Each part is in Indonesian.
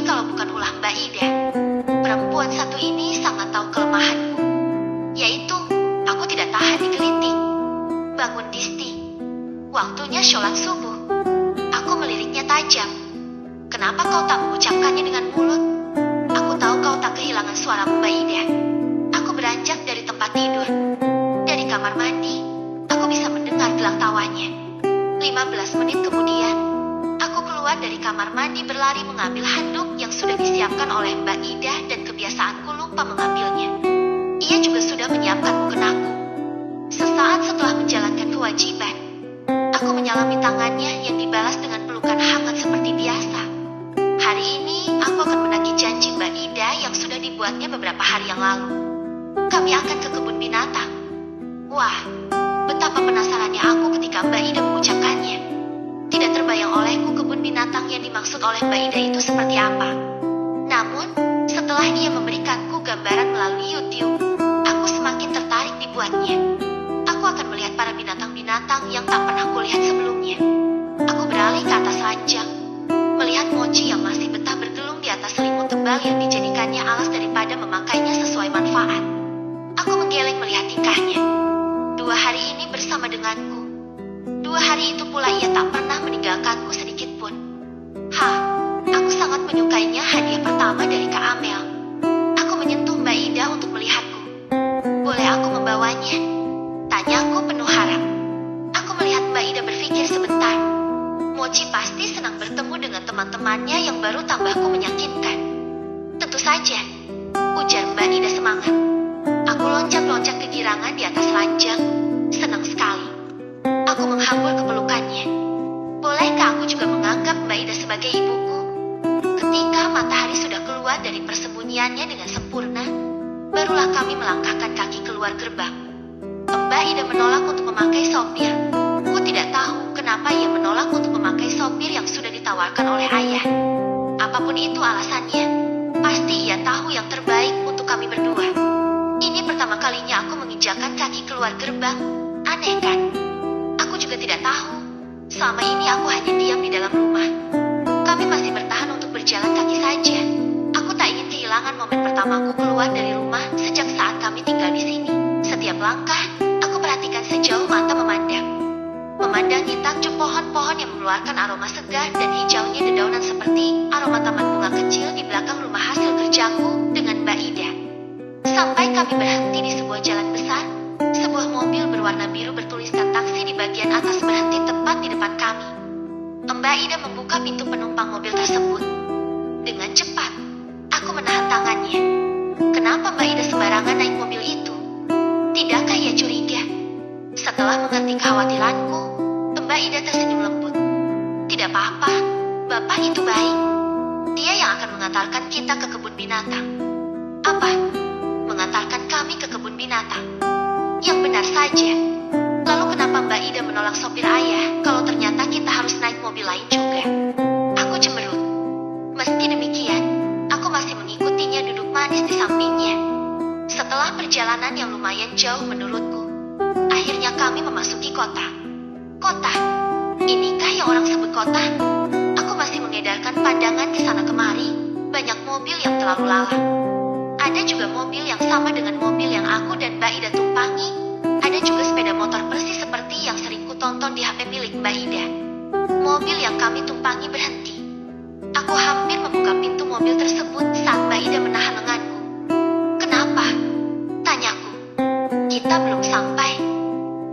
Tapi kalau bukan ulah Mbak Ida, perempuan satu ini sangat tahu kelemahanku, yaitu aku tidak tahan digelitik. Bangun Disti, waktunya sholat subuh. Aku meliriknya tajam. Kenapa kau tak mengucapkannya dengan mulut? Aku tahu kau tak kehilangan suaramu Mbak Ida. Aku beranjak dari tempat tidur. Dari kamar mandi, aku bisa mendengar gelak tawanya. 15 menit kemudian, aku keluar dari kamar mandi berlari mengambil handuk yang sudah disiapkan oleh Mbak Ida dan kebiasaanku lupa mengambilnya. Ia juga sudah menyiapkan mukenaku. Sesaat setelah menjalankan kewajiban, aku menyalami tangannya yang dibalas dengan pelukan hangat seperti biasa. Hari ini aku akan menagih janji Mbak Ida yang sudah dibuatnya beberapa hari yang lalu. Kami akan ke kebun binatang. Wah, betapa penasarannya aku ketika Mbak Ida mengucapkannya. Tidak terbayang olehku kebun binatang yang dimaksud oleh Mbak Ida itu seperti apa. Namun, setelah ia memberikanku gambaran melalui YouTube, aku semakin tertarik dibuatnya. Aku akan melihat para binatang-binatang yang tak pernah kulihat sebelumnya. Aku beralih ke atas ranjang, melihat Mochi yang masih betah bergelung di atas selimut tebal yang dijadikannya alas daripada memakainya sesuai manfaat. Aku menggeleng melihat tingkahnya. 2 hari ini bersama denganku. 2 hari itu pula ia tak pernah meninggalkanku sedikit pun. Aku sangat menyukainya hadiah pertama dari Kak Amel. Aku menyentuh Mbak Ida untuk melihatku. Boleh aku membawanya? Tanyaku penuh harap. Aku melihat Mbak Ida berpikir sebentar. Mochi pasti senang bertemu dengan teman-temannya yang baru tambahku meyakinkan. Tentu saja, ujar Mbak Ida semangat. Aku loncat-loncat kegirangan di atas ranjang, senang sekali. Aku menghambur ke pelukannya. Bolehkah aku juga menganggap Mbak Ida sebagai ibuku? Ketika matahari sudah keluar dari persembunyiannya dengan sempurna, barulah kami melangkahkan kaki keluar gerbang. Mbak Ida menolak untuk memakai sopir. Ku tidak tahu kenapa ia menolak untuk memakai sopir yang sudah ditawarkan oleh ayah. Apapun itu alasannya, pasti ia tahu yang terbaik untuk kami berdua. Ini pertama kalinya aku menginjakan kaki keluar gerbang. Aneh kan? Aku juga tidak tahu. Selama ini aku hanya diam di dalam rumah. Kami masih bertahan untuk berjalan kaki saja. Aku tak ingin kehilangan momen pertamaku keluar dari rumah sejak saat kami tinggal di sini. Setiap langkah, aku perhatikan sejauh mata memandang. Memandangi takjub pohon-pohon yang mengeluarkan aroma segar dan hijaunya dedaunan seperti aroma taman bunga kecil di belakang rumah hasil kerjaku dengan Mbak Ida. Sampai kami berhenti di sebuah jalan besar, sebuah mobil berwarna biru bertuliskan taksi di bagian atas berhenti tepat di depan kami. Mbak Ida membuka pintu penumpang mobil tersebut. Dengan cepat, aku menahan tangannya. Kenapa Mbak Ida sembarangan naik mobil itu? Tidakkah ia curiga? Setelah mengerti kekhawatiranku, Mbak Ida tersenyum lembut. Tidak apa-apa, Bapak itu baik. Dia yang akan mengantarkan kita ke kebun binatang. Apa? Mengantarkan kami ke kebun binatang? Yang benar saja. Lalu kenapa Mbak Ida menolak sopir ayah kalau ternyata kita harus naik mobil lain juga? Aku cemberut. Meski demikian, aku masih mengikutinya duduk manis di sampingnya. Setelah perjalanan yang lumayan jauh menurutku, akhirnya kami memasuki kota. Kota? Inikah yang orang sebut kota? Aku masih mengedarkan pandangan ke sana kemari. Banyak mobil yang terlalu lalang. Ada juga mobil yang sama dengan mobil yang aku dan Mbak Ida tumpangi. Ada juga sepeda motor persis seperti yang sering kutonton di HP milik Mbak Ida. Mobil yang kami tumpangi berhenti. Aku hampir membuka pintu mobil tersebut saat Mbak Ida menahan lenganku. Kenapa? Tanyaku. Kita belum sampai.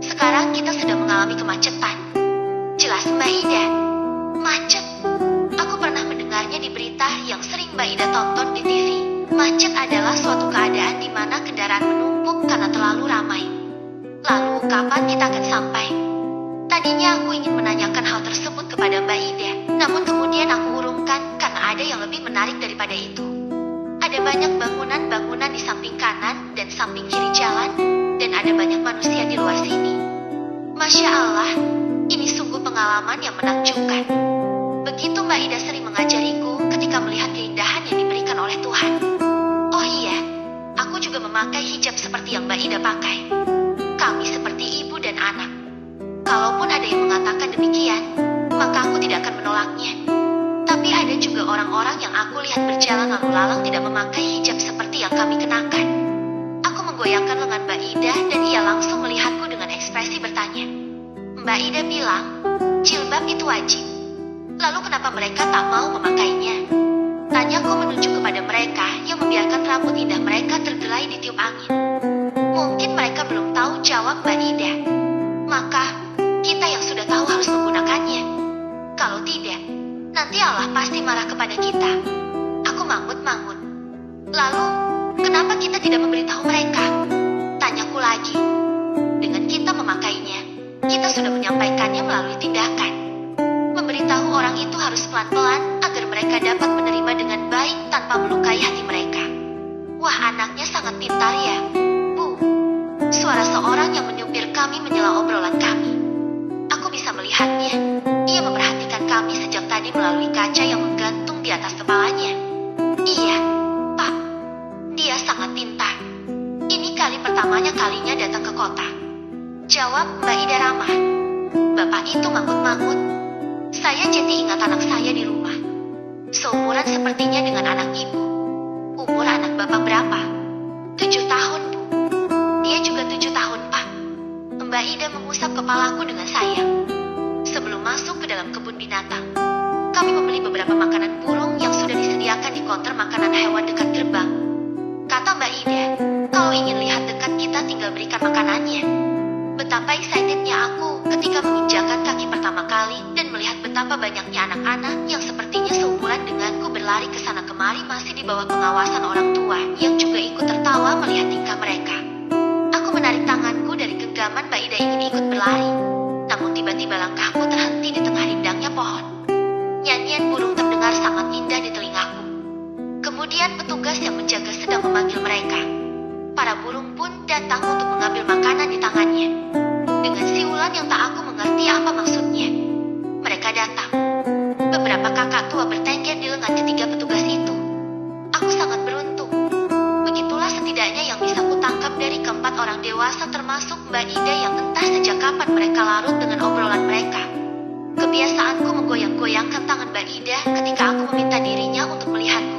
Sekarang kita sudah mengalami kemacetan. Jelas Mbak Ida. Macet. Aku pernah mendengarnya di berita yang sering Mbak Ida tonton di TV. Macet adalah suatu keadaan di mana kendaraan menumpuk karena terlalu ramai. Lalu, kapan kita akan sampai? Tadinya aku ingin menanyakan hal tersebut kepada Mbak Ida, namun kemudian aku urungkan karena ada yang lebih menarik daripada itu. Ada banyak bangunan-bangunan di samping kanan dan samping kiri jalan, dan ada banyak manusia di luar sini. Masya Allah, ini sungguh pengalaman yang menakjubkan. Begitu Mbak Ida sering mengajariku ketika melihat keindahan yang diberikan oleh Tuhan. Oh iya, aku juga memakai hijab seperti yang Mbak Ida pakai. Kami seperti ibu dan anak. Kalaupun ada yang mengatakan demikian, maka aku tidak akan menolaknya. Tapi ada ada juga orang-orang yang aku lihat berjalan lalu lalang tidak memakai hijab seperti yang kami kenakan. Aku menggoyangkan lengan Mbak Ida dan ia langsung melihatku dengan ekspresi bertanya. Mbak Ida bilang, jilbab itu wajib. Lalu kenapa mereka tak mau memakainya? Tanyaku menunjuk kepada mereka yang membiarkan rambut indah mereka tergelai di tiup angin. Mungkin mereka belum tahu, jawab Mbak Ida. Maka, kita yang sudah tahu harus menggunakannya. Kalau tidak, nanti Allah pasti marah kepada kita. Aku mangut-mangut. Lalu, kenapa kita tidak memberitahu mereka? Tanyaku lagi. Dengan kita memakainya, kita sudah menyampaikannya melalui tindakan. Memberitahu orang itu harus pelan-pelan agar mereka dapat menerima dengan baik tanpa melukai hati mereka. Wah, anaknya sangat pintar ya, Bu. Suara seorang yang menyupir kami menyela obrolan kami. Aku bisa melihatnya. Ia memperhatikan kami sejak tadi melalui kaca yang menggantung di atas kepalanya. Iya, Pak. Dia sangat pintar. Ini kali pertamanya kalinya datang ke kota. Jawab Mbak Ida ramah. Bapak itu mangut-mangut. Saya jadi ingat anak saya di rumah. Seumuran sepertinya dengan anak ibu. Umur anak bapak berapa? 7 tahun, Bu. Dia juga 7 tahun, Pak. Mbak Ida mengusap kepalaku dengan sayang. Sebelum masuk ke dalam kebun binatang, kami membeli beberapa makanan burung yang sudah disediakan di konter makanan hewan dekat gerbang. Kata Mbak Ida, kalau ingin lihat dekat kita tinggal berikan makanannya. Betapa excitednya aku ketika menginjakan kaki pertama kali dan melihat betapa banyaknya anak-anak yang sepertinya seumuran denganku berlari ke sana kemari masih di bawah pengawasan orang tua yang juga ikut tertawa melihat tingkah mereka. Aku menarik tanganku dari genggaman Mbak Ida ingin ikut berlari. Namun tiba-tiba langkahku terhenti di tengah rindangnya pohon. Nyanyian burung terdengar sangat indah di telingaku. Kemudian petugas yang menjaga sedang memanggil mereka. Para burung pun datang untuk mengambil makanan di tangannya. Dengan siulan yang tak aku mengerti apa maksudnya. Mereka datang. Beberapa kakak tua bertengger di lengan ketiga petugas itu. Aku sangat beruntung. Begitulah setidaknya yang bisa kutangkap dari keempat orang dewasa termasuk Mbak Ida yang entah sejak kapan mereka larut dengan obrolan mereka. Kebiasaanku menggoyang-goyangkan tangan Mbak Ida ketika aku meminta dirinya untuk melihatku.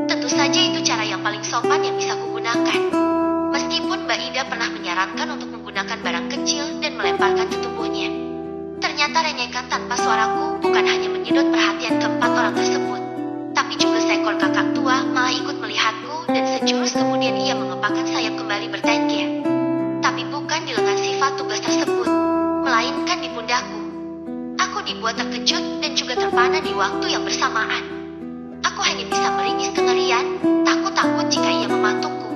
Tentu saja itu cara yang paling sopan yang bisa kugunakan. Meskipun Mbak Ida pernah menyarankan untuk menggunakan barang kecil dan melemparkan ke tubuhnya. Ternyata renyekan tanpa suaraku bukan hanya menyedot perhatian keempat orang tersebut, tapi juga seekor kakak tua malah ikut melihatku dan sejurus kemudian ia mengepakkan sayap kembali bertengger. Tapi bukan di lengan sifat tugas tersebut, melainkan di pundakku. Aku dibuat terkejut dan juga terpana di waktu yang bersamaan. Aku hanya bisa meringis kengerian, takut-takut jika ia mematukku.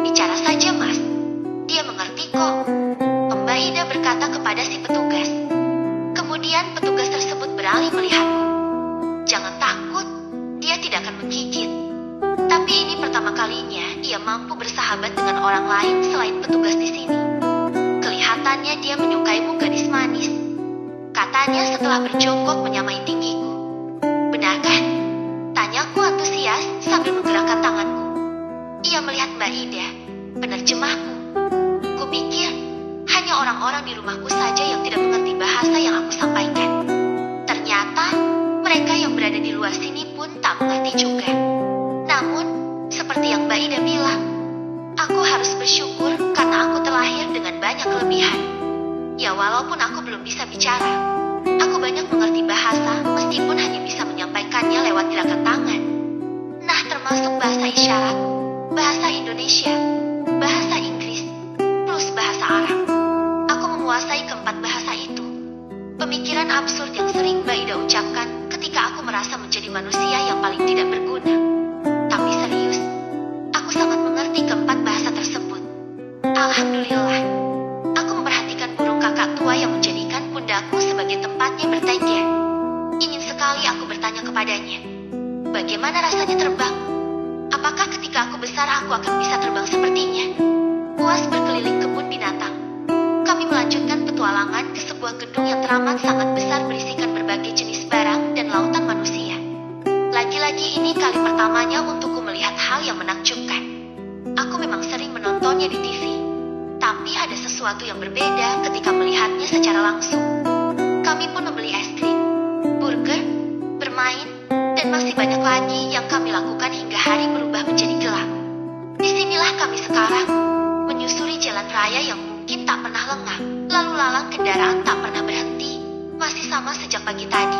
Bicara saja, Mas. Dia mengerti kok. Mbak Ida berkata kepada si petugas. Kemudian petugas tersebut beralih melihatku. Jangan takut, dia tidak akan menggigit. Tapi ini pertama kalinya ia mampu bersahabat dengan orang lain selain petugas di sini. Kelihatannya dia menyukaimu, gadis manis. Katanya setelah berjongkok menyamai tinggiku. Benarkah? Tanyaku antusias sambil menggerakkan tanganku. Ia melihat Mbak Ida, penerjemahku. Kupikir, hanya orang-orang di rumahku saja yang tidak mengerti bahasa yang aku sampaikan. Ternyata, mereka yang berada di luar sini pun tak mengerti juga. Namun, seperti yang Mbak Ida bilang, aku harus bersyukur karena aku terlahir dengan banyak kelebihan. Ya walaupun aku belum bisa bicara, aku banyak mengerti bahasa meskipun hanya bisa menyampaikannya lewat gerakan tangan. Nah, termasuk bahasa isyarat, bahasa Indonesia, bahasa Inggris, plus bahasa Arab. Aku menguasai keempat bahasa itu. Pemikiran absurd yang sering Mbak Ida ucapkan ketika aku merasa menjadi manusia yang paling tidak berguna. Tapi serius, aku sangat mengerti keempat bahasa tersebut. Alhamdulillah. Aku memperhatikan burung kakak tua yang menjadikan pundakku sebagai tempatnya bertengger. Ingin sekali aku bertanya kepadanya. Bagaimana rasanya terbang? Apakah ketika aku besar aku akan bisa terbang sepertinya? Puas berkeliling kebun binatang. Kami melanjutkan petualangan ke sebuah gedung yang teramat sangat besar berisikan berbagai jenis barang dan lautan manusia. Lagi-lagi ini kali pertamanya untukku melihat hal yang menakjubkan. Aku memang sering menontonnya di TV. Tapi ada sesuatu yang berbeda ketika melihatnya secara langsung. Kami pun membeli es krim, burger, bermain, Dan masih banyak lagi yang kami lakukan hingga hari berubah menjadi gelap. Disinilah kami sekarang, menyusuri jalan raya yang mungkin tak pernah lengang. Lalu lalang kendaraan tak pernah berhenti, masih sama sejak pagi tadi.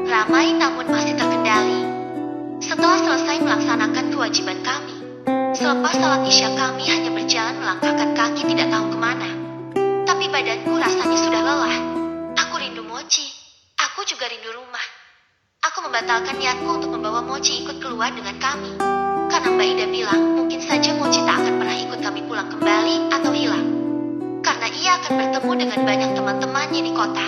Ramai namun masih terkendali. Setelah selesai melaksanakan kewajiban kami, selepas salat isya kami hanya berjalan melangkahkan kaki tidak tahu kemana. Tapi badanku rasanya sudah lelah. Aku rindu Mochi. Aku juga rindu rumah. Aku membatalkan niatku untuk membawa Mochi ikut keluar dengan kami. Karena Mbak Ida bilang mungkin saja Mochi tak akan pernah ikut kami pulang kembali atau hilang. Karena ia akan bertemu dengan banyak teman-temannya di kota.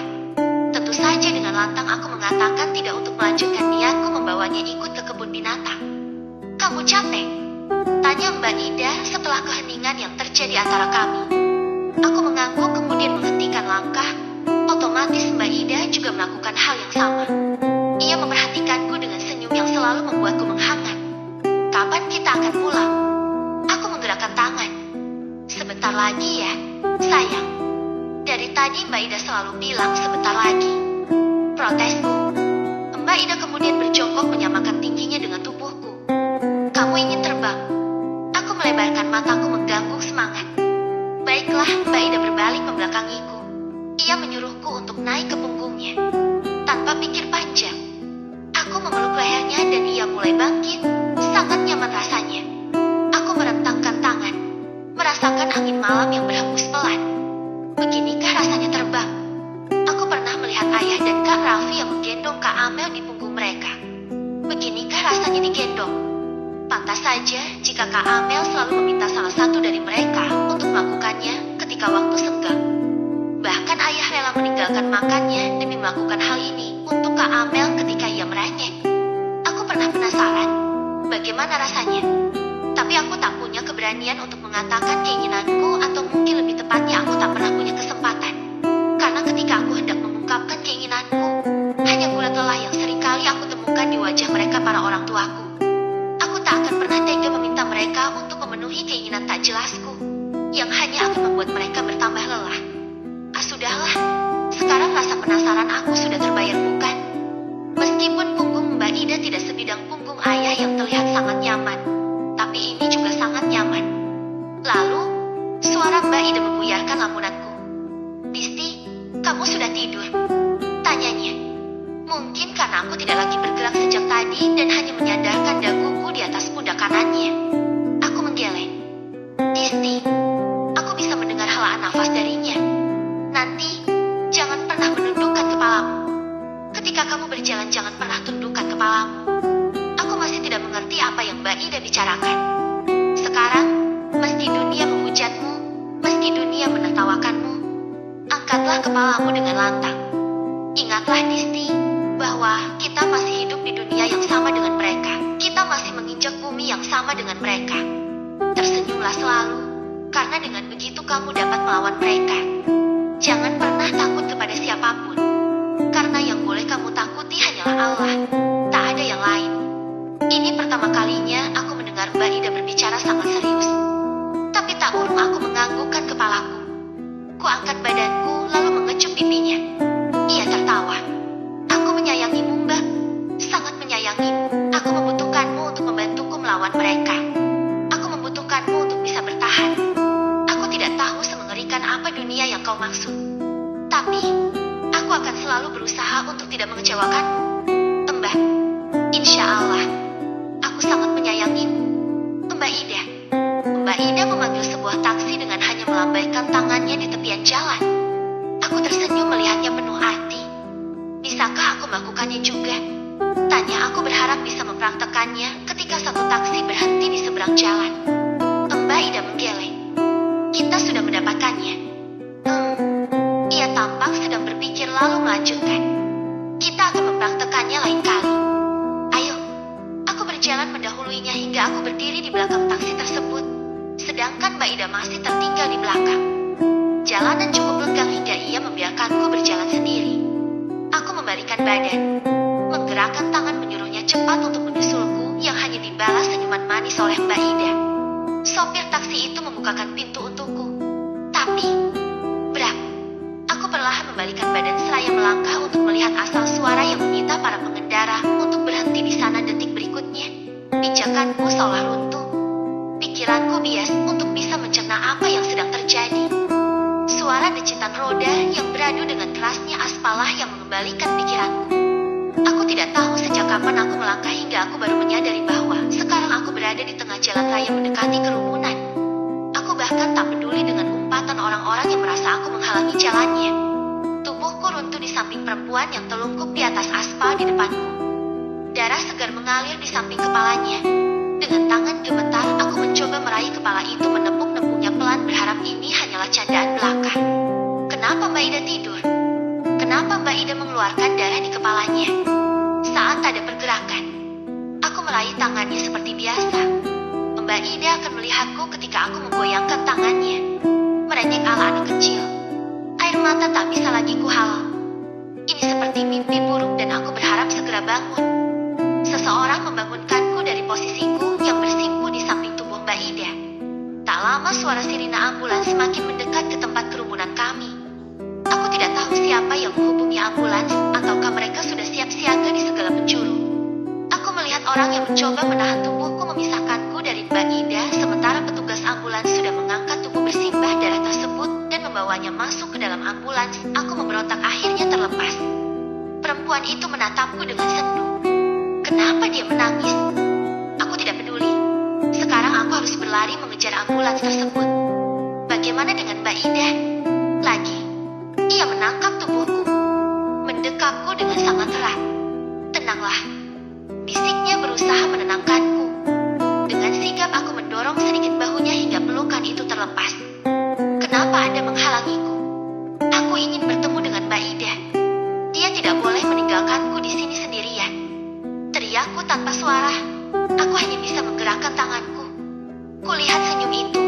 Tentu saja dengan lantang aku mengatakan tidak untuk melanjutkan niatku membawanya ikut ke kebun binatang. Kamu capek? Tanya Mbak Ida setelah keheningan yang terjadi antara kami. Aku mengangguk kemudian menghentikan langkah. Otomatis Mbak Ida juga melakukan hal yang sama. Ia memperhatikanku dengan senyum yang selalu membuatku menghangat. Kapan kita akan pulang? Aku menggerakkan tangan. Sebentar lagi ya, sayang. Dari tadi Mbak Ida selalu bilang sebentar lagi. Protesku. Mbak Ida kemudian berjongkok menyamakan tingginya dengan tubuhku. Kamu ingin terbang? Aku melebarkan mataku mengganggu semangat. Baiklah, Mbak Ida berbalik membelakangiku. Ia menyuruhku untuk naik ke punggungnya. Tanpa pikir panjang, aku memeluk lehernya dan ia mulai bangkit. Sangat nyaman rasanya. Aku merentangkan tangan, merasakan angin malam yang berhembus pelan. Beginikah rasanya terbang? Aku pernah melihat ayah dan Kak Raffi yang menggendong Kak Amel di punggung mereka. Beginikah rasanya digendong? Pantas saja jika Kak Amel selalu meminta salah satu dari mereka untuk melakukannya ketika waktu senggang. Bahkan ayah rela meninggalkan makannya demi melakukan hal ini untuk Kak Amel ketika ia merengek. Aku pernah penasaran bagaimana rasanya. Tapi aku tak punya keberanian untuk mengatakan keinginanku, atau mungkin lebih tepatnya aku tak pernah punya kesempatan. Karena ketika aku hendak mengungkapkan keinginanku, hanya gulat lelah yang seringkali aku temukan di wajah mereka para orang tuaku. Aku tak akan pernah tega meminta mereka untuk memenuhi keinginan tak jelasku, yang hanya akan membuat mereka bertambah lelah. Sudahlah, sekarang rasa penasaran aku sudah terbayar bukan? Meskipun punggung Mbak Ida tidak sebidang punggung ayah yang terlihat sangat nyaman, tapi ini juga sangat nyaman. Lalu, suara Mbak Ida membuyarkan lamunanku. Disti, kamu sudah tidur? Tanyanya. Mungkin karena aku tidak lagi bergerak sejak tadi dan hanya menyandarkan daguku di atas pundak kanannya. Aku menggeleng. Disti, aku bisa mendengar helaan nafas darinya. Nanti, jangan pernah menundukkan kepalamu. Ketika kamu berjalan, jangan pernah tundukkan kepalamu. Aku masih tidak mengerti apa yang Mbak Ida bicarakan. Sekarang, meski dunia menghujatmu, meski dunia menertawakanmu, angkatlah kepalamu dengan lantang. Ingatlah, Disti, bahwa kita masih hidup di dunia yang sama dengan mereka. Kita masih menginjak bumi yang sama dengan mereka. Tersenyumlah selalu, karena dengan begitu kamu dapat melawan mereka. Jangan pernah takut kepada siapapun, karena yang boleh kamu takuti hanyalah Allah, tak ada yang lain. Ini pertama kalinya aku mendengar Mbak Ida berbicara sangat serius. Tapi tak urung aku menganggukkan kepalaku. Kuangkat badanku lalu mengecup pipinya. Ia tertawa. Aku menyayangimu, Mbak. Sangat menyayangimu. Aku membutuhkanmu untuk membantuku melawan mereka. Aku membutuhkanmu untuk bisa bertahan. Aku tidak tahu semengerikan apa dunia yang kau maksud. Tapi, aku akan selalu berusaha untuk tidak mengecewakanmu. Mbak, insya Allah, aku sangat menyayangimu. Mbak Ida. Mbak Ida memanggil sebuah taksi dengan hanya melambaikan tangannya di tepian jalan. Aku tersenyum melihatnya penuh arti. Bisakah aku melakukannya juga? Tanya aku berharap bisa mempraktekannya ketika satu taksi berhenti di seberang jalan. Mbak Ida menggeleng. Kita sudah mendapatkannya. Ia tampak sedang berpikir lalu melanjutkan. Kita akan mempraktekannya lain kali. Ayo. Aku berjalan mendahuluinya hingga aku berdiri di belakang taksi tersebut. Sedangkan Mbak Ida masih tertinggal di belakang. Jalanan cukup lenggang hingga ia membiarkanku berjalan sendiri. Aku membalikan badan, menggerakkan tangan menyuruhnya cepat untuk menyusulku, yang hanya dibalas senyuman manis oleh Mbak Ida. Sopir taksi itu membukakan pintu untukku. Tapi, berat. Aku perlahan membalikan badan seraya melangkah untuk melihat asal suara yang menyita para pengendara untuk berhenti di sana. Pijakanku seolah runtuh. Pikiranku bias untuk bisa mencerna apa yang sedang terjadi. Suara decitan roda yang beradu dengan kerasnya aspalah yang mengembalikan pikiranku. Aku tidak tahu sejak kapan aku melangkah hingga aku baru menyadari bahwa sekarang aku berada di tengah jalan raya mendekati kerumunan. Aku bahkan tak peduli dengan umpatan orang-orang yang merasa aku menghalangi jalannya. Tubuhku runtuh di samping perempuan yang telungkup di atas aspal di depanku. Darah segar mengalir di samping kepalanya. Dengan tangan gemetar, aku mencoba meraih kepala itu menepuk-nepuknya pelan berharap ini hanyalah candaan belaka. Kenapa Mbak Ida tidur? Kenapa Mbak Ida mengeluarkan darah di kepalanya? Saat ada pergerakan, aku meraih tangannya seperti biasa. Mbak Ida akan melihatku ketika aku menggoyangkan tangannya. Merengek ala anak kecil. Air mata tak bisa lagi kuhalau. Ini seperti mimpi buruk dan aku berharap segera bangun. Seseorang membangunkanku dari posisiku yang bersimpu di samping tubuh Mbak Ida. Tak lama suara sirina ambulans semakin mendekat ke tempat kerumunan kami. Aku tidak tahu siapa yang menghubungi ambulans ataukah mereka sudah siap siaga di segala penjuru. Aku melihat orang yang mencoba menahan tubuhku memisahkanku dari Mbak Ida sementara petugas ambulans sudah mengangkat tubuh bersimbah darah tersebut dan membawanya masuk ke dalam ambulans. Aku memberontak akhirnya terlepas. Perempuan itu menatapku dengan sendu. Kenapa dia menangis? Aku tidak peduli. Sekarang aku harus berlari mengejar ambulans tersebut. Bagaimana dengan Mbak Ida? Lagi. Ia menangkap tubuhku. Mendekapku dengan sangat erat. Tenanglah. Bisiknya berusaha menenangkanku. Dengan sigap aku mendorong sedikit bahunya hingga pelukan itu terlepas. Kenapa Anda menghalangiku? Aku ingin bertemu dengan Mbak Ida. Dia tidak boleh meninggalkanku di sini sendirian. Teriakku tanpa suara. Aku hanya bisa menggerakkan tanganku. Kulihat senyum itu.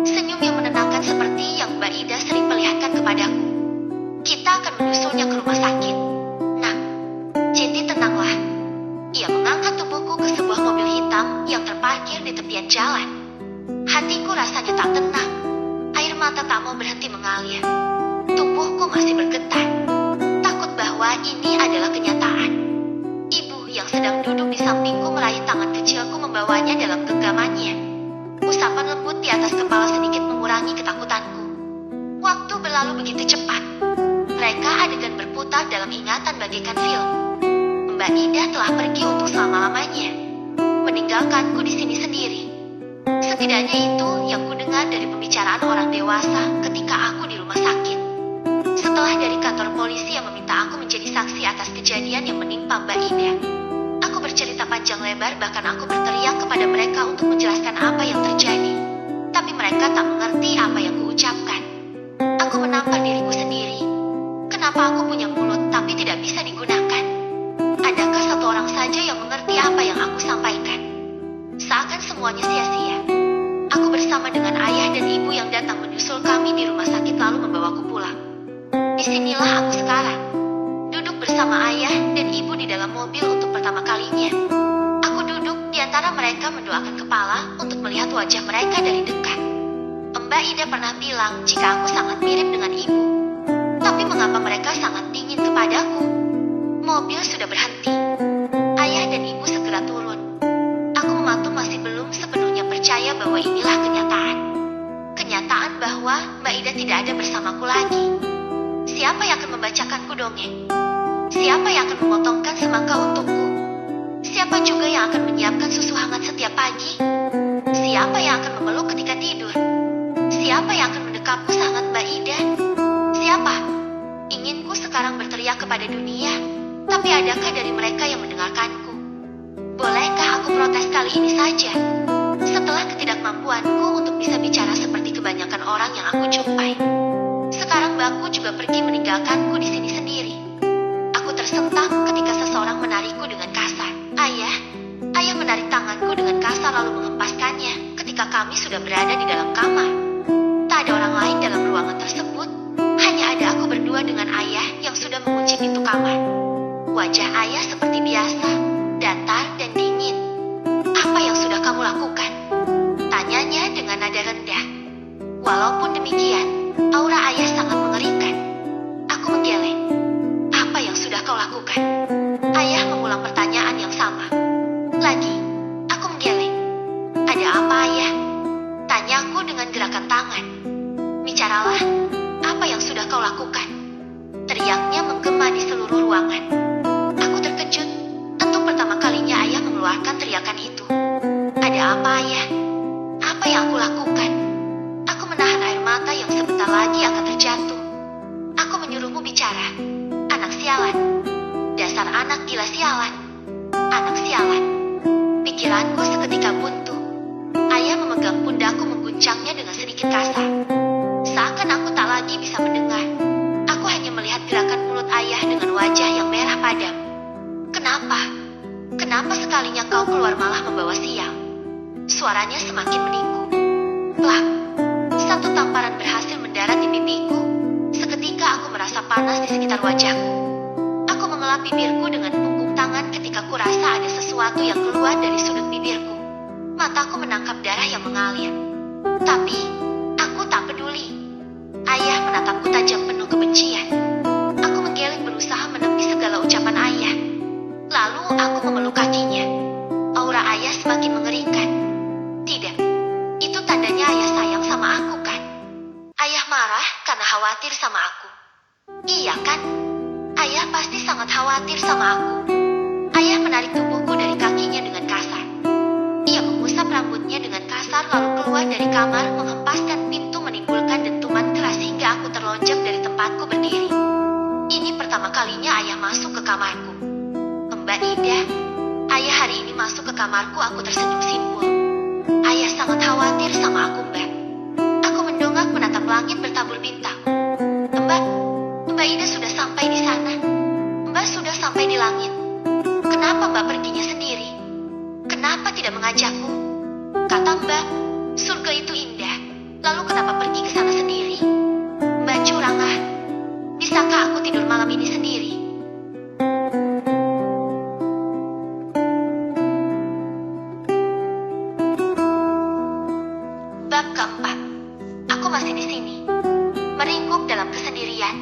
Senyum yang menenangkan seperti yang Mbak Ida sering perlihatkan kepadaku. Kita akan menyusulnya ke rumah sakit. Nah, jadi tenanglah. Ia mengangkat tubuhku ke sebuah mobil hitam yang terparkir di tepian jalan. Hatiku rasanya tak tenang. Air mata tak mau berhenti mengalir. Tubuhku masih bergetar. Takut bahwa ini adalah kenyataan. Yang sedang duduk di sampingku meraih tangan kecilku membawanya dalam genggamannya. Usapan lembut di atas kepala sedikit mengurangi ketakutanku. Waktu berlalu begitu cepat. Reka adegan berputar dalam ingatan bagaikan film. Mbak Ida telah pergi untuk selama-lamanya, meninggalkanku di sini sendiri. Setidaknya itu yang kudengar dari pembicaraan orang dewasa ketika aku di rumah sakit. Setelah dari kantor polisi yang meminta aku menjadi saksi atas kejadian yang menimpa Mbak Ida, aku bercerita panjang lebar, bahkan aku berteriak kepada mereka untuk menjelaskan apa yang terjadi. Tapi mereka tak mengerti apa yang kuucapkan. Aku menampar diriku sendiri. Kenapa aku punya mulut tapi tidak bisa digunakan? Adakah satu orang saja yang mengerti apa yang aku sampaikan? Seakan semuanya sia-sia. Aku bersama dengan ayah dan ibu yang datang menyusul kami di rumah sakit lalu membawaku pulang. Disinilah aku sekarang. Duduk bersama ayah dan ibu di dalam mobil untuk pertama kalinya. Aku duduk di antara mereka mendoakan kepala untuk melihat wajah mereka dari dekat. Mbak Ida pernah bilang jika aku sangat mirip dengan ibu. Tapi mengapa mereka sangat dingin kepadaku? Mobil sudah berhenti. Ayah dan ibu segera turun. Aku mematung masih belum sepenuhnya percaya bahwa inilah kenyataan. Kenyataan bahwa Mbak Ida tidak ada bersamaku lagi. Siapa yang akan membacakanku dongeng? Siapa yang akan memotongkan semangka untukku? Siapa juga yang akan menyiapkan susu hangat setiap pagi? Siapa yang akan memeluk ketika tidur? Siapa yang akan mendekapku sangat Mbak Ida? Siapa? Inginku sekarang berteriak kepada dunia, tapi adakah dari mereka yang mendengarkanku? Bolehkah aku protes kali ini saja? Setelah ketidakmampuanku untuk bisa bicara seperti kebanyakan orang yang aku jumpai. Sekarang Mbakku juga pergi meninggalkanku di sini sendiri. Aku tersentak ketika seseorang menarikku dengan kasar. Ayah menarik tanganku dengan kasar lalu menghempaskannya ketika kami sudah berada di dalam kamar. Tak ada orang lain dalam ruangan tersebut. Hanya ada aku berdua dengan ayah yang sudah mengunci pintu kamar. Wajah ayah seperti biasa, datar dan dingin. Apa yang sudah kamu lakukan? Tanyanya dengan nada rendah. Walaupun demikian, aura ayah sangat mengerikan. Aku menggeleng. Apa yang sudah kau lakukan? Ayah mengulang pertanyaan yang sama. Lagi, aku Bicaralah, apa yang sudah kau lakukan? Teriaknya menggema di seluruh ruangan. Aku terkejut. Untuk pertama kalinya ayah mengeluarkan teriakan itu. Ada apa, ayah? Apa yang aku lakukan? Aku menahan air mata yang sebentar lagi akan terjatuh. Aku menyuruhmu bicara. Anak sialan. Dasar anak gila sialan. Anak sialan. Pikiranku seketika buntu. Ayah memegang pundakku mengguncangnya dengan sedikit kasar. Seakan aku tak lagi bisa mendengar. Aku hanya melihat gerakan mulut ayah dengan wajah yang merah padam. Kenapa? Kenapa sekalinya kau keluar malah membawa sial? Suaranya semakin meninggu. Plak. Satu tamparan berhasil mendarat di pipiku. Seketika aku merasa panas di sekitar wajahku. Aku mengelap bibirku dengan punggung tangan ketika kurasa ada sesuatu yang keluar dari sudut bibirku. Mataku menangkap darah yang mengalir. Tapi, aku tak peduli. Ayah menatapku tajam penuh kebencian. Aku menggeleng berusaha menepi segala ucapan ayah. Lalu aku memeluk kakinya. Aura ayah semakin mengerikan. Tidak, itu tandanya ayah sayang sama aku kan? Ayah marah karena khawatir sama aku. Iya kan? Ayah pasti sangat khawatir sama aku. Ayah menarik tubuhku dari kakinya dengan kasar. Ia mengusap rambutnya dengan kasar lalu keluar dari kamar menghempaskan pintu menimbulkan dentuman keras hingga aku terlonjak dari tempatku berdiri. Ini pertama kalinya ayah masuk ke kamarku. Mbak Ida, ayah hari ini masuk ke kamarku. Aku tersenyum simpul. Ayah sangat khawatir sama aku, Mbak. Aku mendongak menatap langit bertabur bintang. Mbak Ida sudah sampai di sana. Mbak sudah sampai di langit. Kenapa Mbak perginya sendiri? Kenapa tidak mengajakku? Kata Mbak, surga itu indah. Lalu kenapa pergi ke sana sendiri? Mbak curang ah. Bisakah aku tidur malam ini sendiri? Bab keempat. Aku masih di sini, meringkuk dalam kesendirian,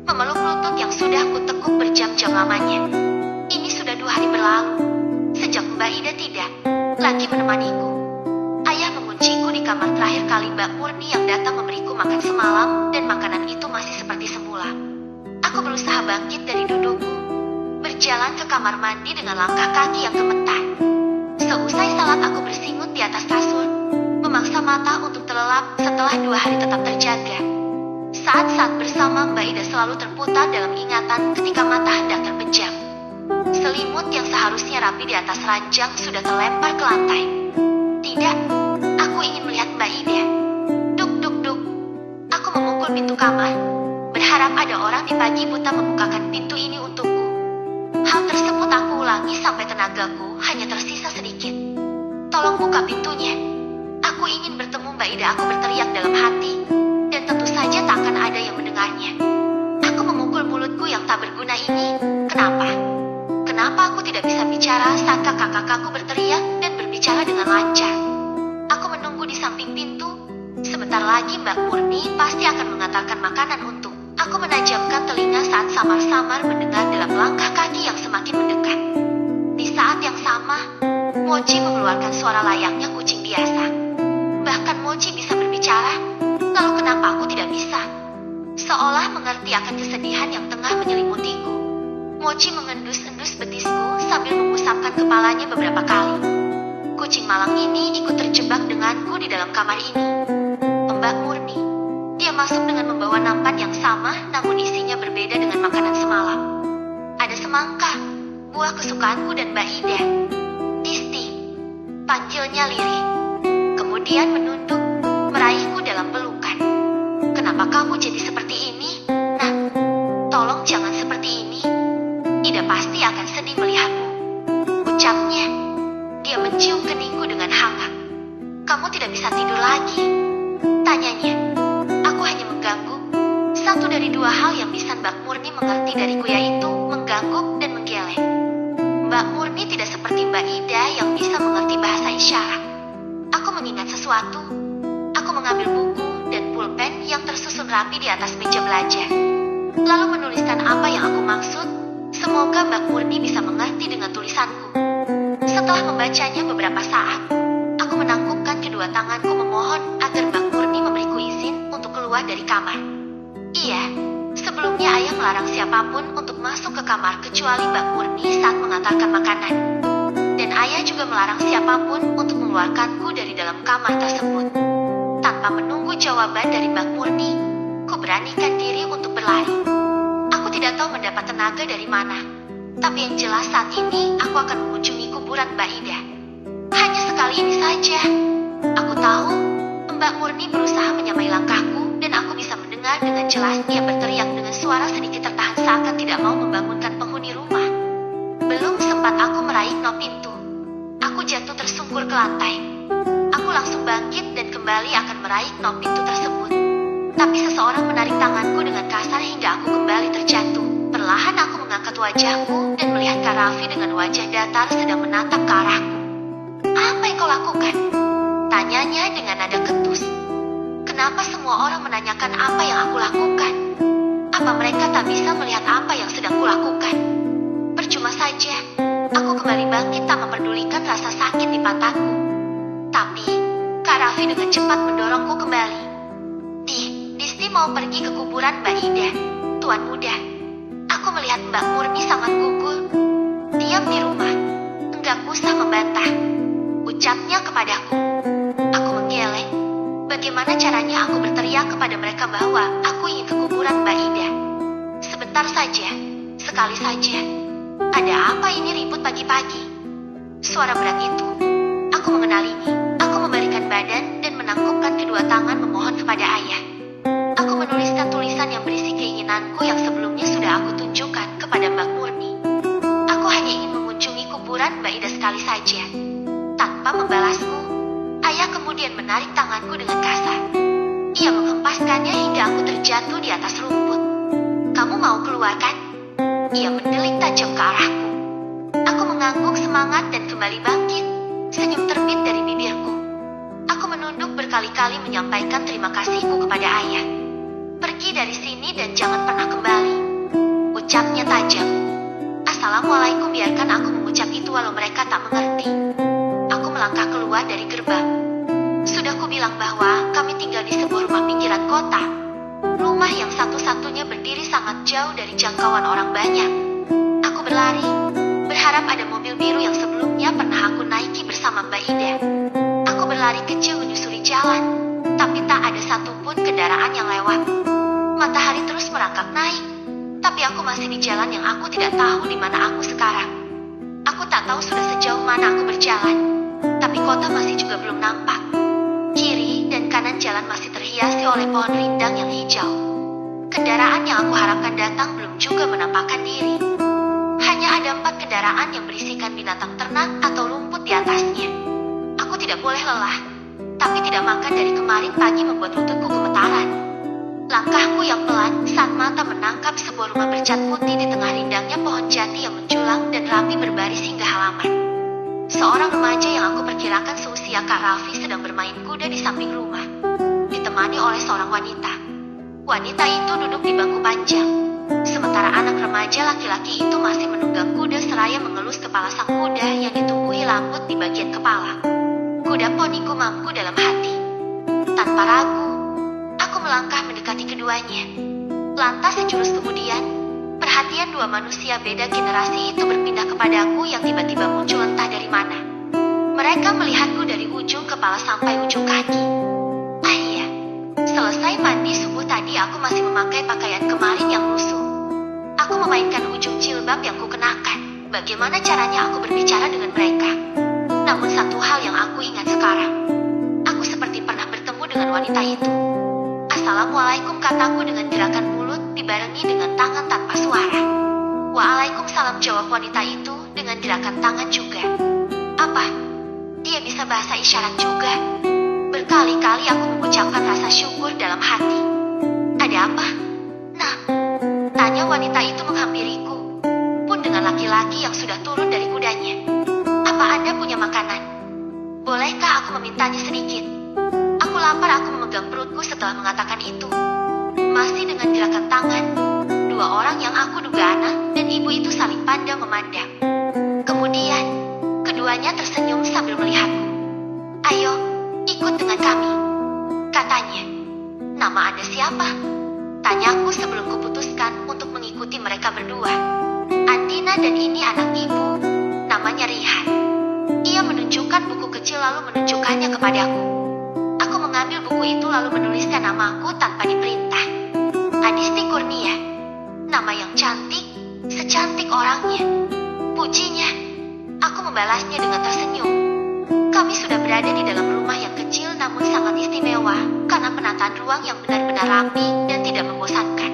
memeluk lutut yang sudah kutekuk berjam-jam lamanya. Ini sudah 2 hari berlalu, sejak Mbak Ida tidak lagi menemaniku. Ayah mengunciku di kamar terakhir kali Mbak Murni yang datang memberiku makan semalam, dan makanan itu masih seperti semula. Aku berusaha bangkit dari dudukku, berjalan ke kamar mandi dengan langkah kaki yang gemetar. Seusai salat aku bersingut di atas kasur, memaksa mata untuk terlelap setelah 2 hari tetap terjaga. Saat-saat bersama Mbak Ida selalu terputar dalam ingatan ketika mata hendak terpejam. Selimut yang seharusnya rapi di atas ranjang sudah terlempar ke lantai. Tidak, aku ingin melihat Mbak Ida. Duk duk duk. Aku memukul pintu kamar, berharap ada orang di pagi buta membukakan pintu ini untukku. Hal tersebut aku ulangi sampai tenagaku hanya tersisa sedikit. Tolong buka pintunya. Aku ingin bertemu Mbak Ida, aku berteriak dalam hati. Dan tentu saja tak akan ada yang mendengarnya. Aku memukul mulutku yang tak berguna ini. Kenapa? Kenapa aku tidak bisa bicara saat kakak-kakakku berteriak dan berbicara dengan lancar? Aku menunggu di samping pintu. Sebentar lagi Mbak Murni pasti akan mengantarkan makanan untuk. Aku menajamkan telinga saat samar-samar mendengar dalam langkah kaki yang semakin mendekat. Di saat yang sama, Mochi mengeluarkan suara layaknya kucing biasa. Bahkan Mochi bisa berbicara. Lalu kenapa aku tidak bisa? Seolah mengerti akan kesedihan yang tengah menyelimutiku, Mochi mengendus-endus betisku sambil mengusapkan kepalanya beberapa kali. Kucing malang ini ikut terjebak denganku di dalam kamar ini. Mbak Murni. Dia masuk dengan membawa nampan yang sama, namun isinya berbeda dengan makanan semalam. Ada semangka, buah kesukaanku dan Mbak Ida. Disti, panggilnya lirih. Kemudian menunduk, meraihku dalam pelukan. Kenapa kamu jadi seperti ini? Nah, tolong jangan seperti ini. Ida pasti akan sedih melihatmu, ucapnya. Dia mencium keningku dengan hangat. Kamu tidak bisa tidur lagi? Tanyanya. Aku hanya mengganggu. Satu dari 2 hal yang bisa Mbak Murni mengerti dariku yaitu mengganggu dan menggeleng. Mbak Murni tidak seperti Mbak Ida yang bisa mengerti bahasa isyarat. Aku mengingat sesuatu. Aku mengambil buku dan pulpen yang tersusun rapi di atas meja belajar. Lalu menuliskan apa yang aku maksud. Semoga Mbak Murni bisa mengerti dengan tulisanku. Setelah membacanya beberapa saat, aku menangkupkan kedua tanganku memohon agar Mbak Murni memberiku izin untuk keluar keluar dari kamar. Iya, sebelumnya ayah melarang siapapun untuk masuk ke kamar kecuali Mbak Murni saat mengantarkan makanan. Dan ayah juga melarang siapapun untuk mengeluarkanku dari dalam kamar tersebut. Tanpa menunggu jawaban dari Mbak Murni, ku beranikan diri untuk berlari. Aku tidak tahu mendapat tenaga dari mana. Tapi yang jelas saat ini aku akan mengunjungi kuburan Mbak Ida. Hanya sekali ini saja. Aku tahu Mbak Murni berusaha menyamai langkahku dan aku bisa mendengar dengan jelas dia berteriak dengan suara sedikit tertahan seakan tidak mau membangunkan penghuni rumah. Belum sempat aku meraih knop pintu, aku jatuh tersungkur ke lantai. Aku langsung bangkit dan kembali akan meraih knop pintu tersebut. Tapi seseorang menarik tanganku dengan kasar hingga aku kembali terjatuh. Perlahan aku mengangkat wajahku dan melihat Kak Raffi dengan wajah datar sedang menatap ke arahku. "Apa yang kau lakukan?" tanyanya dengan nada ketus. Kenapa semua orang menanyakan apa yang aku lakukan? Apa mereka tak bisa melihat apa yang sedang kulakukan? Percuma saja, aku kembali bangkit tak memperdulikan rasa sakit di pantatku. Tapi, Kak Raffi dengan cepat mendorongku kembali. Disti mau pergi ke kuburan Mbak Ida, Tuan Muda." Aku melihat Mbak Murni sangat gugur. "Diam di rumah, enggak usah membantah," ucapnya kepadaku. Aku menggeleng. Bagaimana caranya aku berteriak kepada mereka bahwa aku ingin ke kuburan Mbak Ida? Sebentar saja, sekali saja. Ada apa ini ribut pagi-pagi? Suara berat itu. Aku mengenalinya. Aku membalikan badan dan menangkupkan kedua tangan memohon kepada ayah. Aku menuliskan tulisan yang berisi keinginanku yang sebelumnya sudah aku tunjukkan kepada Mbak Murni. Aku hanya ingin mengunjungi kuburan Mbak Ida sekali saja. Tanpa membalasku, ayah kemudian menarik tanganku dengan kasar. Ia menghempaskannya hingga aku terjatuh di atas rumput. "Kamu mau keluar kan?" Ia mendelik tajam ke arahku. Aku mengangguk semangat dan kembali bangkit. Senyum terbit dari bibirku. Aku menunduk berkali-kali menyampaikan terima kasihku kepada ayah. "Pergi dari sini dan jangan pernah kembali," ucapnya tajam. "Assalamualaikum." Biarkan aku mengucap itu walau mereka tak mengerti. Aku melangkah keluar dari gerbang. Sudah kubilang bahwa kami tinggal di sebuah rumah pinggiran kota. Rumah yang satu-satunya berdiri sangat jauh dari jangkauan orang banyak. Aku berlari, berharap ada mobil biru yang sebelumnya pernah aku naiki bersama Mbak Ida. Aku berlari kecil menyusuri jalan, tapi tak ada satupun kendaraan yang lewat. Matahari terus merangkak naik, tapi aku masih di jalan yang aku tidak tahu di mana aku sekarang. Aku tak tahu sudah sejauh mana aku berjalan, tapi kota masih juga belum nampak. Kiri dan kanan jalan masih terhiasi oleh pohon rindang yang hijau. Kendaraan yang aku harapkan datang belum juga menampakkan diri. Hanya ada 4 kendaraan yang berisikan binatang ternak atau rumput di atasnya. Aku tidak boleh lelah, tapi tidak makan dari kemarin pagi membuat lututku gemetaran. Langkahku yang pelan saat mata menangkap sebuah rumah bercat putih di tengah rindangnya pohon jati yang menjulang dan rapi berbaris hingga halaman. Seorang remaja yang aku perkirakan seusia Kak Raffi sedang bermain kuda di samping rumah, ditemani oleh seorang wanita. Wanita itu duduk di bangku panjang, sementara anak remaja laki-laki itu masih menunggang kuda seraya mengelus kepala sang kuda yang ditumbuhi rambut di bagian kepala. Kuda poni gumamku dalam hati. Tanpa ragu, aku melangkah mendekati keduanya. Lantas sejurus kemudian, perhatian 2 manusia beda generasi itu berpindah kepadaku yang tiba-tiba muncul entah dari mana. Mereka melihatku dari ujung kepala sampai ujung kaki. Ah iya, selesai mandi subuh tadi aku masih memakai pakaian kemarin yang lusuh. Aku memainkan ujung jilbab yang kukenakan. Bagaimana caranya aku berbicara dengan mereka? Namun satu hal yang aku ingat sekarang. Aku seperti pernah bertemu dengan wanita itu. "Assalamualaikum," kataku dengan gerakan mulut dibarengi dengan tangan tanpa suara. "Waalaikumsalam," jawab wanita itu dengan gerakan tangan juga. Apa? Dia bisa bahasa isyarat juga. Berkali-kali aku mengucapkan rasa syukur dalam hati. "Ada apa?" "Nah," tanya wanita itu menghampiriku, pun dengan laki-laki yang sudah turun dari kudanya. "Apa Anda punya makanan? Bolehkah aku memintanya sedikit? Aku lapar." Aku memegang perutku setelah mengatakan itu. Masih dengan gerakan tangan, 2 orang yang aku duga anak dan ibu itu saling pandang memandang. Kemudian, keduanya tersenyum sambil melihatku. "Ayo, ikut dengan kami," katanya. "Nama Anda siapa?" siapa? Tanyaku sebelum kuputuskan untuk mengikuti mereka berdua. Andina dan ini anak ibu, namanya Rihan. Ia menunjukkan buku kecil lalu menunjukkannya kepadaku. Aku mengambil buku itu lalu menuliskan namaku tanpa diperintah. Adisti Kurnia. Nama yang cantik, secantik orangnya. Pujinya. Aku membalasnya dengan tersenyum. Kami sudah berada di dalam rumah yang kecil namun sangat istimewa karena penataan ruang yang benar-benar rapi dan tidak membosankan.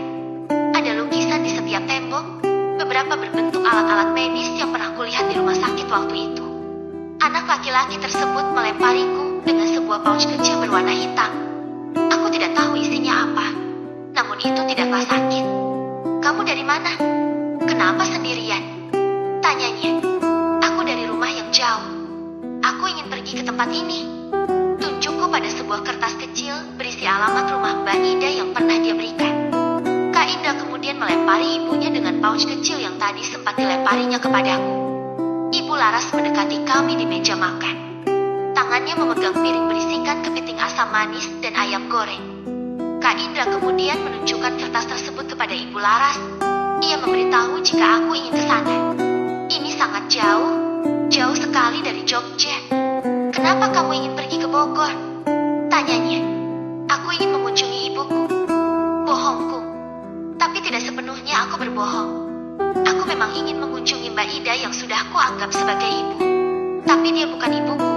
Ada lukisan di setiap tembok, beberapa berbentuk alat-alat medis yang pernah kulihat di rumah sakit waktu itu. Anak laki-laki tersebut melempariku dengan sebuah pouch kecil berwarna hitam. Aku tidak tahu isinya apa, namun itu tidaklah sakit. Kamu dari mana? Kenapa sendirian? Tanyanya. Aku dari rumah yang jauh. Aku ingin pergi ke tempat ini. Tunjukku pada sebuah kertas kecil berisi alamat rumah Mbak Ida yang pernah dia berikan. Kak Indah kemudian melempari ibunya dengan pouch kecil yang tadi sempat dilemparinya kepadaku. Ibu Laras mendekati kami di meja makan. Tangannya memegang piring berisikan kepiting asam manis dan ayam goreng. Kak Indra kemudian menunjukkan kertas tersebut kepada Ibu Laras. Ia memberitahu jika aku ingin ke sana. Ini sangat jauh, jauh sekali dari Jogja. Kenapa kamu ingin pergi ke Bogor? Tanyanya. Aku ingin mengunjungi ibuku. Bohongku. Tapi tidak sepenuhnya aku berbohong. Aku memang ingin mengunjungi Mbak Ida yang sudah aku anggap sebagai ibu. Tapi dia bukan ibuku.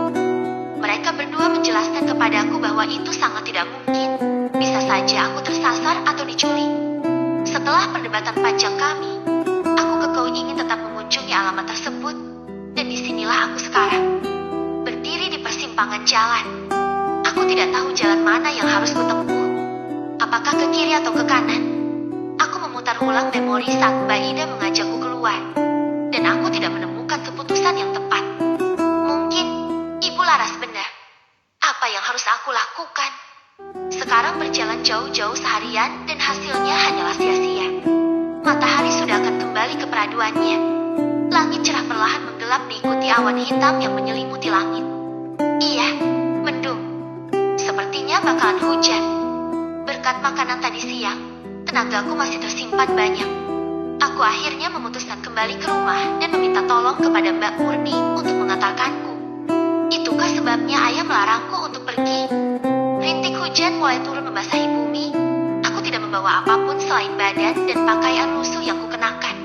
Mereka berdua menjelaskan kepadaku bahwa itu sangat tidak mungkin. Bisa saja aku tersasar atau diculik. Setelah perdebatan panjang kami, aku kekeh ingin tetap mengunjungi alamat tersebut. Dan disinilah aku sekarang. Berdiri di persimpangan jalan. Aku tidak tahu jalan mana yang harus kutempuh. Apakah ke kiri atau ke kanan? Aku memutar ulang memori saat Mbak Ida mengajakku keluar. Dan aku tidak menemukan keputusan yang tepat. Mungkin Ibu Laras benar. Apa yang harus aku lakukan? Sekarang berjalan jauh-jauh seharian dan hasilnya hanyalah sia-sia. Matahari sudah akan kembali ke peraduannya. Langit cerah perlahan menggelap diikuti awan hitam yang menyelimuti langit. Iya, mendung. Sepertinya bakalan hujan. Berkat makanan tadi siang, tenagaku masih tersimpan banyak. Aku akhirnya memutuskan kembali ke rumah dan meminta tolong kepada Mbak Murni untuk mengantarkanku. Itukah sebabnya ayah melarangku untuk pergi? Rintik hujan mulai turun membasahi bumi. Aku tidak membawa apapun selain badan dan pakaian lusuh yang kukenakan.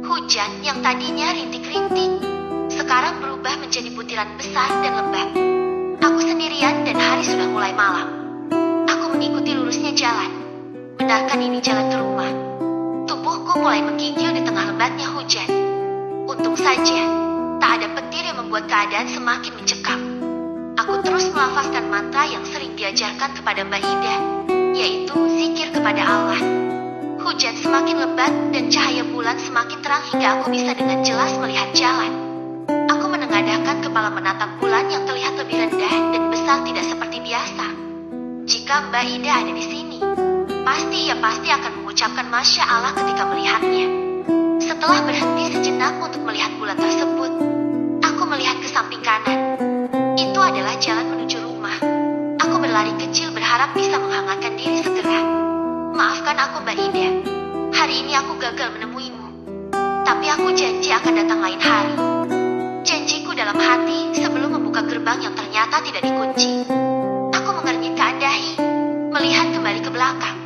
Hujan yang tadinya rintik-rintik, sekarang berubah menjadi butiran besar dan lembab. Aku sendirian dan hari sudah mulai malam. Aku mengikuti lurusnya jalan. Benarkah ini jalan ke rumah? Tubuhku mulai menggigil di tengah lebatnya hujan. Untung saja, tak ada petir yang membuat keadaan semakin mencekam. Aku terus melafazkan mantra yang sering diajarkan kepada Mbak Ida, yaitu zikir kepada Allah. Hujan semakin lebat dan cahaya bulan semakin terang hingga aku bisa dengan jelas melihat jalan. Aku menengadahkan kepala menatap bulan yang terlihat lebih rendah dan besar tidak seperti biasa. Jika Mbak Ida ada di sini, pasti akan mengucapkan Masya Allah ketika melihatnya. Setelah berhenti sejenak untuk melihat bulan tersebut, aku melihat ke samping kanan. Itu adalah jalan menuju rumah. Aku berlari kecil berharap bisa menghangatkan diri segera. Maafkan aku Mbak Ida. Hari ini aku gagal menemuimu. Tapi aku janji akan datang lain hari. Janjiku dalam hati sebelum membuka gerbang yang ternyata tidak dikunci. Aku mengernyitkan dahi, melihat kembali ke belakang.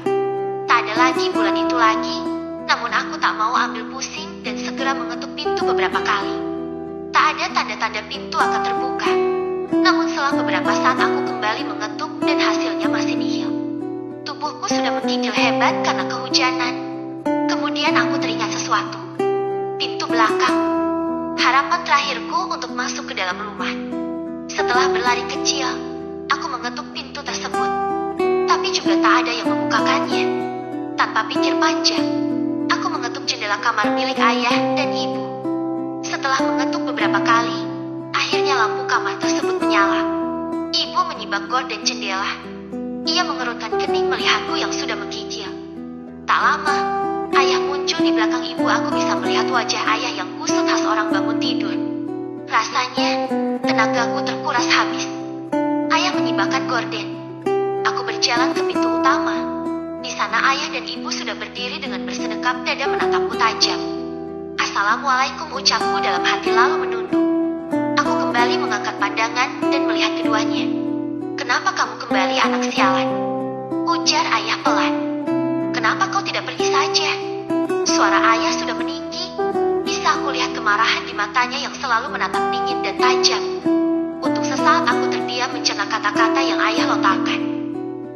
Tak ada lagi bulan itu lagi, namun aku tak mau ambil pusing dan segera mengetuk pintu beberapa kali. Tak ada tanda-tanda pintu akan terbuka. Namun selang beberapa saat aku kembali mengetuk dan hasilnya masih nihil. Tubuhku sudah menggigil hebat karena kehujanan. Kemudian aku teringat sesuatu. Pintu belakang. Harapan terakhirku untuk masuk ke dalam rumah. Setelah berlari kecil, aku mengetuk pintu tersebut. Tapi juga tak ada yang membukakannya. Tanpa pikir panjang, aku mengetuk jendela kamar milik ayah dan ibu. Setelah mengetuk beberapa kali, akhirnya lampu kamar tersebut menyala. Ibu menyibak gorden jendela. Ia mengerutkan kening melihatku yang sudah menggigil. Tak lama, ayah muncul di belakang ibu. Aku bisa melihat wajah ayah yang kusut khas orang bangun tidur. Rasanya, tenagaku terkuras habis. Ayah menyibakkan gorden. Aku berjalan ke pintu utama. Di sana ayah dan ibu sudah berdiri dengan bersedekap dada menatapku tajam. Assalamualaikum, ucapku dalam hati lalu menunduk. Aku kembali mengangkat pandangan dan melihat keduanya. Kenapa kamu kembali, anak sialan? Ujar ayah pelan. Kenapa kau tidak pergi saja? Suara ayah sudah meninggi. Bisa aku lihat kemarahan di matanya yang selalu menatap dingin dan tajam. Untuk sesaat aku terdiam mencerna kata-kata yang ayah lontarkan.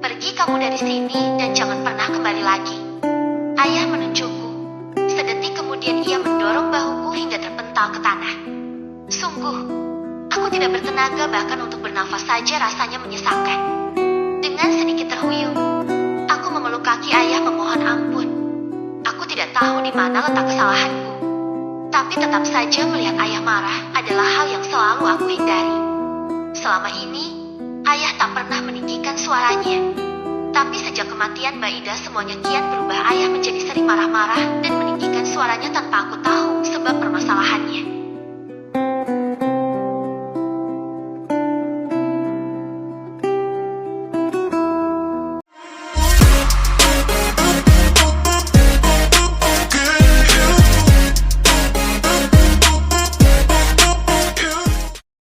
Pergi kamu dari sini dan jangan pernah kembali lagi. Ayah menunjukku. Sedetik kemudian ia mendorong bahuku hingga terpental ke tanah. Sungguh, aku tidak bertenaga bahkan untuk bernafas saja rasanya menyesakan. Dengan sedikit terhuyung, aku memeluk kaki ayah memohon ampun. Aku tidak tahu di mana letak kesalahanku. Tapi tetap saja melihat ayah marah adalah hal yang selalu aku hindari. Selama ini, ayah tak pernah meninggikan suaranya. Tapi sejak kematian Mbak Ida semuanya kian berubah. Ayah menjadi sering marah-marah dan meninggikan suaranya tanpa aku tahu sebab permasalahannya.